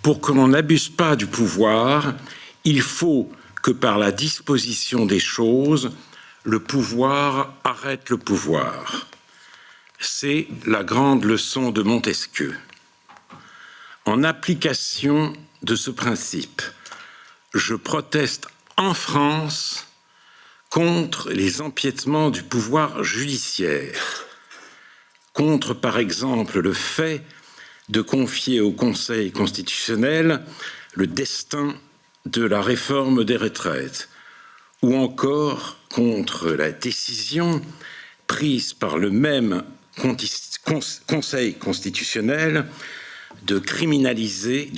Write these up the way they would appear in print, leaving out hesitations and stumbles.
Pour que l'on n'abuse pas du pouvoir, il faut que par la disposition des choses, le pouvoir arrête le pouvoir. C'est la grande leçon de Montesquieu. En application de ce principe, je proteste en France contre les empiétements du pouvoir judiciaire, contre par exemple le fait de confier au Conseil constitutionnel le destin de la réforme des retraites, ou encore contre la décision prise par le même Conseil constitutionnel de décriminaliser,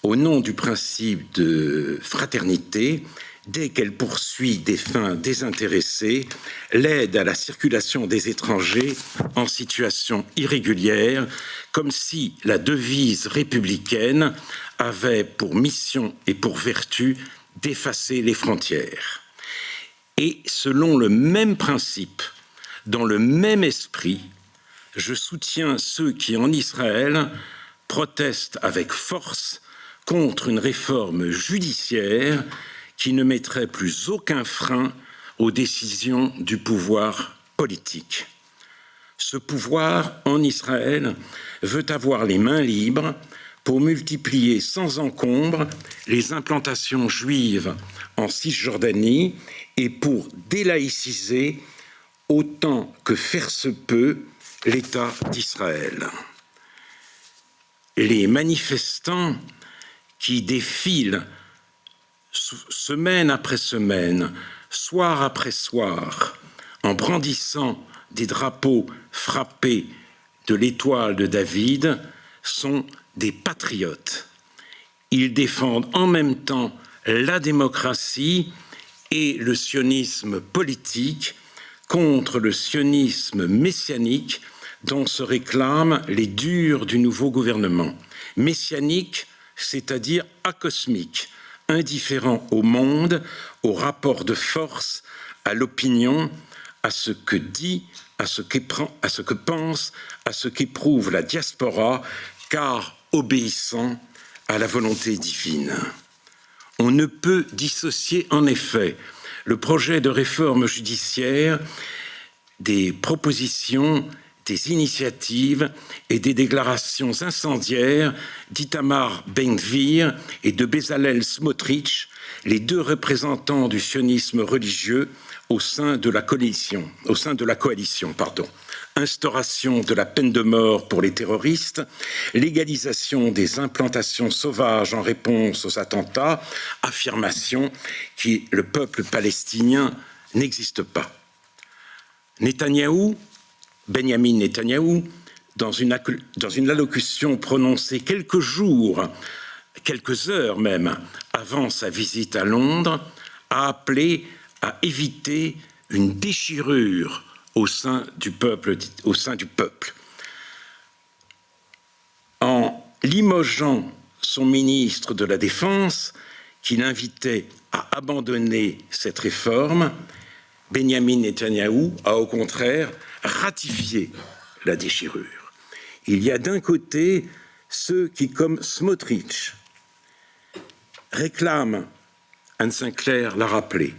au nom du principe de fraternité, dès qu'elle poursuit des fins désintéressées, l'aide à la circulation des étrangers en situation irrégulière, comme si la devise républicaine avait pour mission et pour vertu d'effacer les frontières. Et selon le même principe, dans le même esprit, je soutiens ceux qui, en Israël, protestent avec force contre une réforme judiciaire qui ne mettrait plus aucun frein aux décisions du pouvoir politique. Ce pouvoir, en Israël, veut avoir les mains libres pour multiplier sans encombre les implantations juives en Cisjordanie et pour délaïciser autant que faire se peut l'État d'Israël. Les manifestants qui défilent semaine après semaine, soir après soir, en brandissant des drapeaux frappés de l'étoile de David, sont des patriotes. Ils défendent en même temps la démocratie et le sionisme politique contre le sionisme messianique dont se réclament les durs du nouveau gouvernement. Messianique, c'est-à-dire acosmique, indifférent au monde, au rapport de force, à l'opinion, à ce que dit, à ce que pense, à ce qu'éprouve la diaspora, car obéissant à la volonté divine. On ne peut dissocier en effet le projet de réforme judiciaire des propositions, des initiatives et des déclarations incendiaires d'Itamar Ben-Gvir et de Bezalel Smotrich, les deux représentants du sionisme religieux au sein de la coalition. Instauration de la peine de mort pour les terroristes, légalisation des implantations sauvages en réponse aux attentats, affirmation que le peuple palestinien n'existe pas. Benyamin Netanyahou, dans une allocution prononcée quelques heures même, avant sa visite à Londres, a appelé à éviter une déchirure au sein du peuple. En limogeant son ministre de la Défense, qui l'invitait à abandonner cette réforme, Benyamin Netanyahou a au contraire ratifié la déchirure. Il y a d'un côté ceux qui, comme Smotrich, réclament, Anne Sinclair l'a rappelé,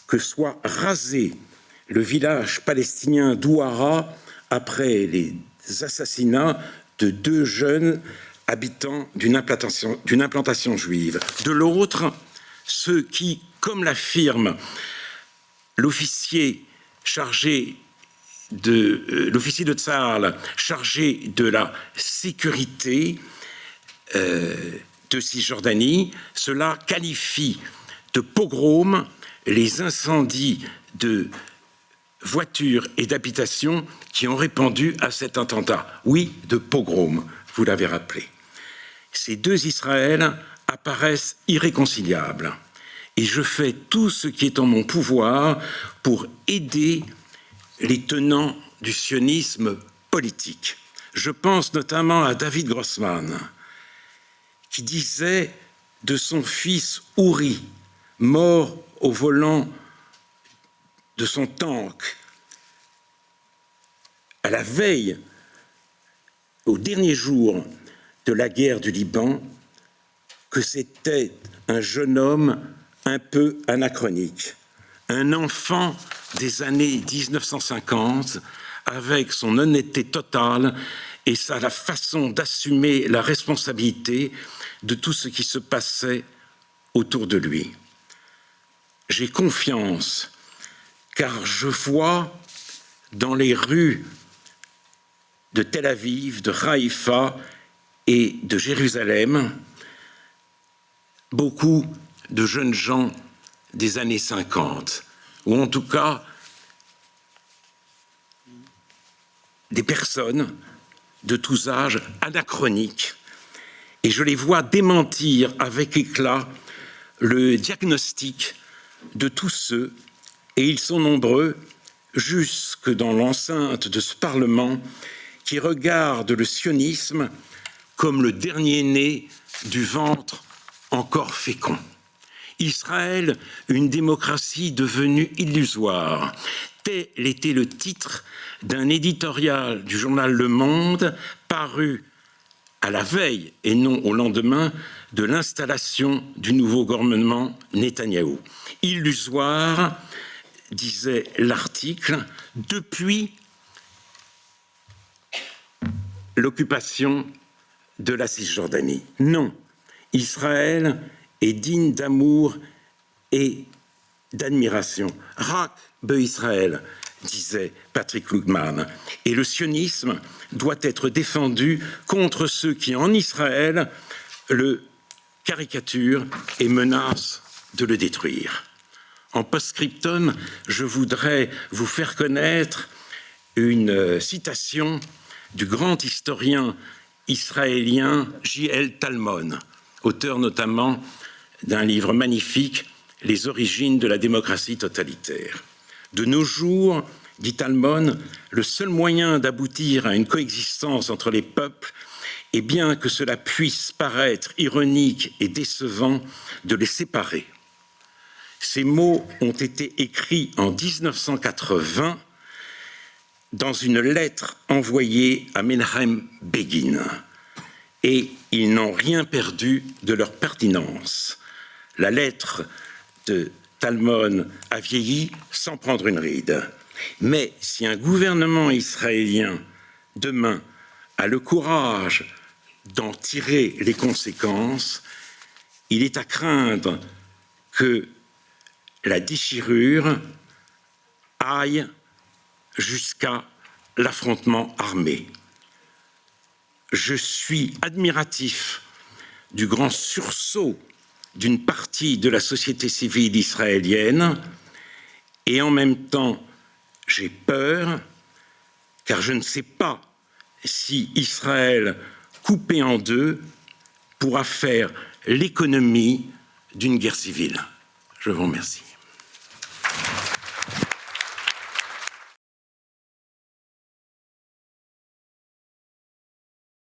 que soit rasé le village palestinien d'Ouara après les assassinats de 2 jeunes habitants d'une implantation juive. De l'autre, ceux qui, comme l'affirme l'officier de Tsahal chargé de la sécurité de Cisjordanie, cela qualifie de pogrom les incendies de voitures et d'habitations qui ont répondu à cet attentat. Oui, de pogrom, vous l'avez rappelé. Ces deux Israëls apparaissent irréconciliables et je fais tout ce qui est en mon pouvoir pour aider les tenants du sionisme politique. Je pense notamment à David Grossman, qui disait de son fils Uri, mort au volant de son tank, à la veille, au dernier jour de la guerre du Liban que c'était un jeune homme un peu anachronique, un enfant des années 1950 avec son honnêteté totale et la façon d'assumer la responsabilité de tout ce qui se passait autour de lui. J'ai confiance car je vois dans les rues de Tel Aviv, de Haïfa et de Jérusalem beaucoup de jeunes gens des années 50, ou en tout cas des personnes de tous âges anachroniques, et je les vois démentir avec éclat le diagnostic de tous ceux, et ils sont nombreux, jusque dans l'enceinte de ce Parlement, qui regardent le sionisme comme le dernier né du ventre encore fécond. Israël, une démocratie devenue illusoire. Tel était le titre d'un éditorial du journal Le Monde paru à la veille et non au lendemain de l'installation du nouveau gouvernement Netanyahou. Illusoire, disait l'article, depuis l'occupation de la Cisjordanie. Non, Israël est digne d'amour et d'admiration. Rak be-Israël, disait Patrick Lugman. Et le sionisme doit être défendu contre ceux qui, en Israël, le caricaturent et menacent de le détruire. En post-scriptum, je voudrais vous faire connaître une citation du grand historien israélien J.L. Talmon, auteur notamment d'un livre magnifique, Les origines de la démocratie totalitaire. De nos jours, dit Talmon, le seul moyen d'aboutir à une coexistence entre les peuples est bien que cela puisse paraître ironique et décevant de les séparer. Ces mots ont été écrits en 1980 dans une lettre envoyée à Menachem Begin, et ils n'ont rien perdu de leur pertinence. La lettre de Talmon a vieilli sans prendre une ride. Mais si un gouvernement israélien demain a le courage d'en tirer les conséquences, il est à craindre que la déchirure aille jusqu'à l'affrontement armé. Je suis admiratif du grand sursaut d'une partie de la société civile israélienne et en même temps j'ai peur car je ne sais pas si Israël coupé en deux pourra faire l'économie d'une guerre civile. Je vous remercie.